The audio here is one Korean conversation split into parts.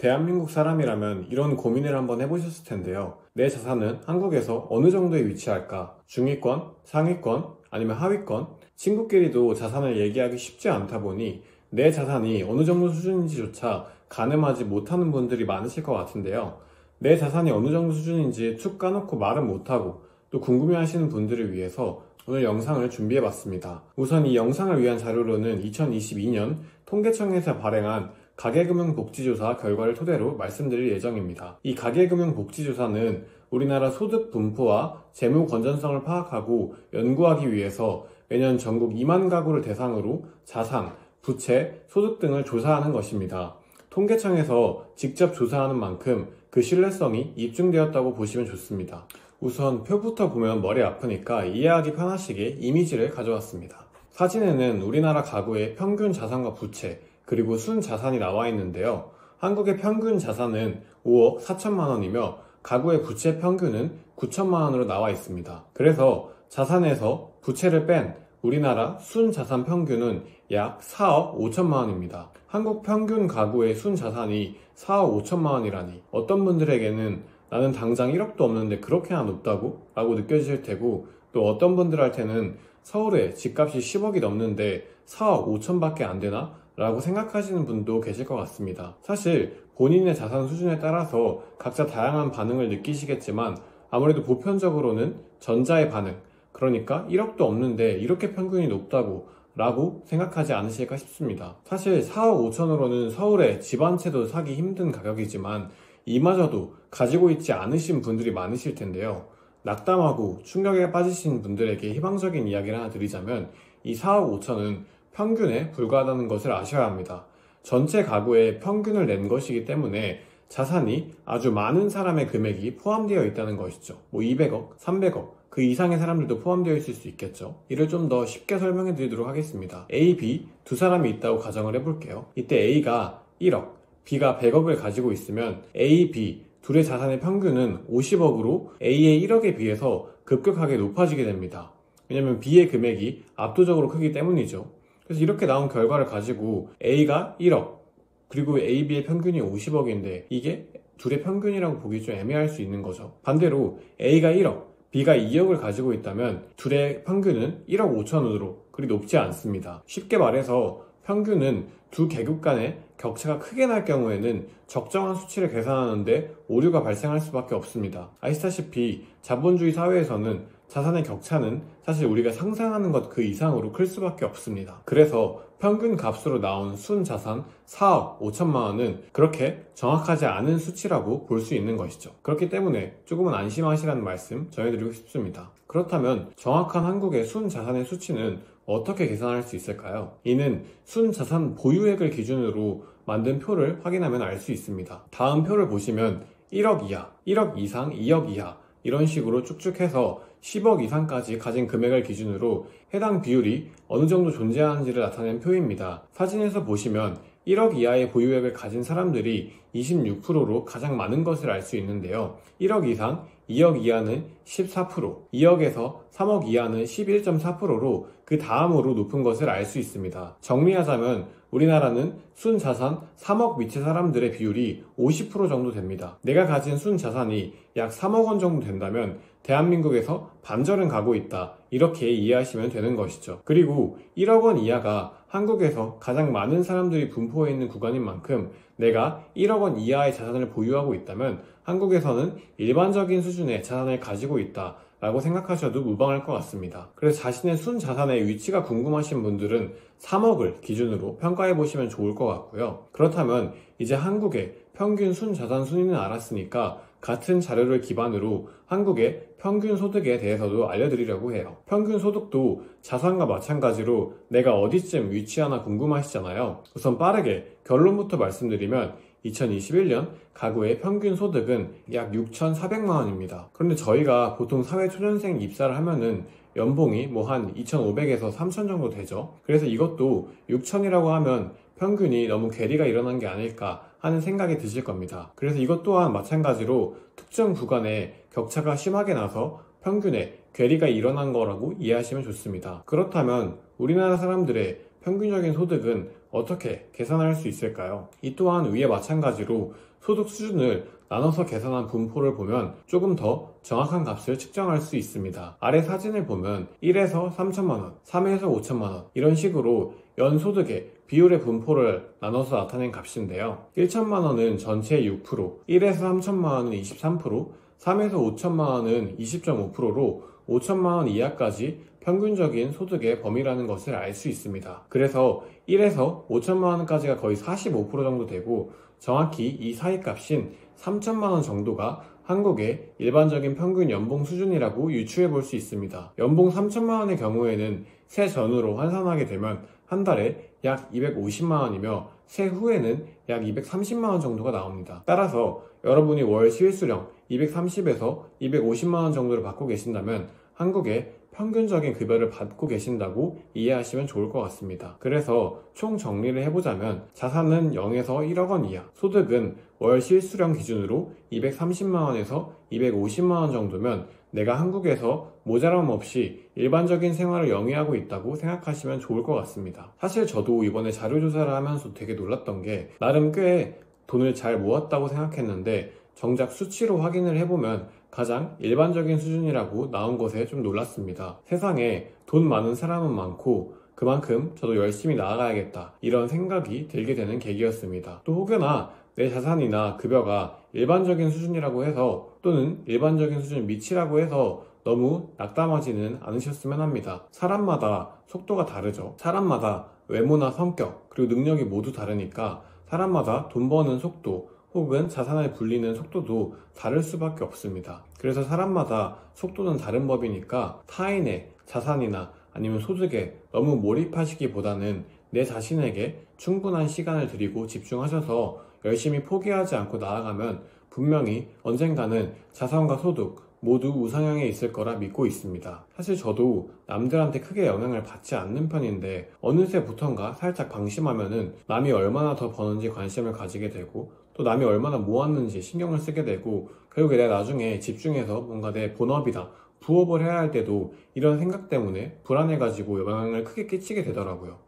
대한민국 사람이라면 이런 고민을 한번 해보셨을 텐데요. 내 자산은 한국에서 어느 정도에 위치할까? 중위권, 상위권, 아니면 하위권? 친구끼리도 자산을 얘기하기 쉽지 않다 보니 내 자산이 어느 정도 수준인지조차 가늠하지 못하는 분들이 많으실 것 같은데요. 내 자산이 어느 정도 수준인지 툭 까놓고 말은 못하고 또 궁금해하시는 분들을 위해서 오늘 영상을 준비해봤습니다. 우선 이 영상을 위한 자료로는 2022년 통계청에서 발행한 가계금융복지조사 결과를 토대로 말씀드릴 예정입니다. 이 가계금융복지조사는 우리나라 소득 분포와 재무 건전성을 파악하고 연구하기 위해서 매년 전국 2만 가구를 대상으로 자산, 부채, 소득 등을 조사하는 것입니다. 통계청에서 직접 조사하는 만큼 그 신뢰성이 입증되었다고 보시면 좋습니다. 우선 표부터 보면 머리 아프니까 이해하기 편하시게 이미지를 가져왔습니다. 사진에는 우리나라 가구의 평균 자산과 부채, 그리고 순자산이 나와 있는데요. 한국의 평균 자산은 5억 4천만 원이며 가구의 부채 평균은 9천만 원으로 나와 있습니다. 그래서 자산에서 부채를 뺀 우리나라 순자산 평균은 약 4억 5천만 원입니다. 한국 평균 가구의 순자산이 4억 5천만 원이라니 어떤 분들에게는 나는 당장 1억도 없는데 그렇게나 높다고? 라고 느껴지실 테고, 또 어떤 분들한테는 서울에 집값이 10억이 넘는데 4억 5천밖에 안 되나? 라고 생각하시는 분도 계실 것 같습니다. 사실 본인의 자산 수준에 따라서 각자 다양한 반응을 느끼시겠지만 아무래도 보편적으로는 전자의 반응, 그러니까 1억도 없는데 이렇게 평균이 높다고 라고 생각하지 않으실까 싶습니다. 사실 4억 5천으로는 서울에 집 한 채도 사기 힘든 가격이지만 이마저도 가지고 있지 않으신 분들이 많으실 텐데요. 낙담하고 충격에 빠지신 분들에게 희망적인 이야기를 하나 드리자면 이 4억 5천은 평균에 불과하다는 것을 아셔야 합니다. 전체 가구의 평균을 낸 것이기 때문에 자산이 아주 많은 사람의 금액이 포함되어 있다는 것이죠. 200억, 300억, 그 이상의 사람들도 포함되어 있을 수 있겠죠. 이를 좀 더 쉽게 설명해 드리도록 하겠습니다. A, B 두 사람이 있다고 가정을 해볼게요. 이때 A가 1억, B가 100억을 가지고 있으면 A, B 둘의 자산의 평균은 50억으로 A의 1억에 비해서 급격하게 높아지게 됩니다. 왜냐하면 B의 금액이 압도적으로 크기 때문이죠. 그래서 이렇게 나온 결과를 가지고 A가 1억, 그리고 A, B의 평균이 50억인데 이게 둘의 평균이라고 보기 좀 애매할 수 있는 거죠. 반대로 A가 1억, B가 2억을 가지고 있다면 둘의 평균은 1억 5천으로 그리 높지 않습니다. 쉽게 말해서 평균은 두 계급 간의 격차가 크게 날 경우에는 적정한 수치를 계산하는데 오류가 발생할 수밖에 없습니다. 아시다시피 자본주의 사회에서는 자산의 격차는 사실 우리가 상상하는 것 그 이상으로 클 수밖에 없습니다. 그래서 평균 값으로 나온 순자산 4억 5천만 원은 그렇게 정확하지 않은 수치라고 볼 수 있는 것이죠. 그렇기 때문에 조금은 안심하시라는 말씀 전해드리고 싶습니다. 그렇다면 정확한 한국의 순자산의 수치는 어떻게 계산할 수 있을까요? 이는 순자산 보유액을 기준으로 만든 표를 확인하면 알 수 있습니다. 다음 표를 보시면 1억 이하, 1억 이상, 2억 이하 이런 식으로 쭉쭉 해서 10억 이상까지 가진 금액을 기준으로 해당 비율이 어느 정도 존재하는지를 나타낸 표입니다. 사진에서 보시면 1억 이하의 보유액을 가진 사람들이 26%로 가장 많은 것을 알 수 있는데요. 1억 이상, 2억 이하는 14%, 2억에서 3억 이하는 11.4%로 그 다음으로 높은 것을 알 수 있습니다. 정리하자면 우리나라는 순자산 3억 밑의 사람들의 비율이 50% 정도 됩니다. 내가 가진 순자산이 약 3억 원 정도 된다면 대한민국에서 반절은 가고 있다, 이렇게 이해하시면 되는 것이죠. 그리고 1억 원 이하가 한국에서 가장 많은 사람들이 분포해 있는 구간인 만큼 내가 1억 원 이하의 자산을 보유하고 있다면 한국에서는 일반적인 수준의 자산을 가지고 있다 라고 생각하셔도 무방할 것 같습니다. 그래서 자신의 순자산의 위치가 궁금하신 분들은 3억을 기준으로 평가해 보시면 좋을 것 같고요. 그렇다면 이제 한국의 평균 순자산 순위는 알았으니까 같은 자료를 기반으로 한국의 평균 소득에 대해서도 알려드리려고 해요. 평균 소득도 자산과 마찬가지로 내가 어디쯤 위치하나 궁금하시잖아요. 우선 빠르게 결론부터 말씀드리면 2021년 가구의 평균 소득은 약 6,400만 원입니다. 그런데 저희가 보통 사회초년생 입사를 하면은 연봉이 한 2,500에서 3,000 정도 되죠. 그래서 이것도 6,000이라고 하면 평균이 너무 괴리가 일어난 게 아닐까 하는 생각이 드실 겁니다. 그래서 이것 또한 마찬가지로 특정 구간에 격차가 심하게 나서 평균에 괴리가 일어난 거라고 이해하시면 좋습니다. 그렇다면 우리나라 사람들의 평균적인 소득은 어떻게 계산할 수 있을까요? 이 또한 위에 마찬가지로 소득 수준을 나눠서 계산한 분포를 보면 조금 더 정확한 값을 측정할 수 있습니다. 아래 사진을 보면 1에서 3천만원, 3에서 5천만원 이런 식으로 연소득의 비율의 분포를 나눠서 나타낸 값인데요. 1천만원은 전체의 6%, 1에서 3천만원은 23%, 3에서 5천만원은 20.5%로 5천만원 이하까지 평균적인 소득의 범위라는 것을 알 수 있습니다. 그래서 1에서 5천만원까지가 거의 45% 정도 되고 정확히 이 사이 값인 3천만원 정도가 한국의 일반적인 평균 연봉 수준이라고 유추해 볼 수 있습니다. 연봉 3천만원의 경우에는 세전으로 환산하게 되면 한 달에 약 250만원이며 세후에는 약 230만원 정도가 나옵니다. 따라서 여러분이 월 실수령 230에서 250만원 정도를 받고 계신다면 한국의 평균적인 급여를 받고 계신다고 이해하시면 좋을 것 같습니다. 그래서 총 정리를 해보자면 자산은 0에서 1억 원 이하, 소득은 월 실수령 기준으로 230만원에서 250만원 정도면 내가 한국에서 모자람 없이 일반적인 생활을 영위하고 있다고 생각하시면 좋을 것 같습니다. 사실 저도 이번에 자료조사를 하면서 되게 놀랐던 게 나름 꽤 돈을 잘 모았다고 생각했는데 정작 수치로 확인을 해보면 가장 일반적인 수준이라고 나온 것에 좀 놀랐습니다. 세상에 돈 많은 사람은 많고 그만큼 저도 열심히 나아가야겠다 이런 생각이 들게 되는 계기였습니다. 또 혹여나 내 자산이나 급여가 일반적인 수준이라고 해서 또는 일반적인 수준 밑이라고 해서 너무 낙담하지는 않으셨으면 합니다. 사람마다 속도가 다르죠. 사람마다 외모나 성격 그리고 능력이 모두 다르니까 사람마다 돈 버는 속도 혹은 자산을 불리는 속도도 다를 수밖에 없습니다. 그래서 사람마다 속도는 다른 법이니까 타인의 자산이나 아니면 소득에 너무 몰입하시기보다는 내 자신에게 충분한 시간을 드리고 집중하셔서 열심히 포기하지 않고 나아가면 분명히 언젠가는 자산과 소득 모두 우상향에 있을 거라 믿고 있습니다. 사실 저도 남들한테 크게 영향을 받지 않는 편인데 어느새부턴가 살짝 방심하면은 남이 얼마나 더 버는지 관심을 가지게 되고 또 남이 얼마나 모았는지 신경을 쓰게 되고 결국에 내가 나중에 집중해서 뭔가 내 본업이다 부업을 해야 할 때도 이런 생각 때문에 불안해가지고 영향을 크게 끼치게 되더라고요.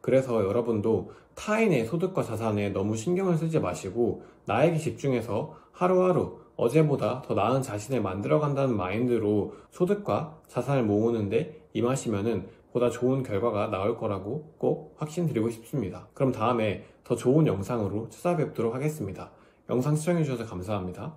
그래서 여러분도 타인의 소득과 자산에 너무 신경을 쓰지 마시고 나에게 집중해서 하루하루 어제보다 더 나은 자신을 만들어간다는 마인드로 소득과 자산을 모으는데 임하시면은 보다 좋은 결과가 나올 거라고 꼭 확신드리고 싶습니다. 그럼 다음에 더 좋은 영상으로 찾아뵙도록 하겠습니다. 영상 시청해주셔서 감사합니다.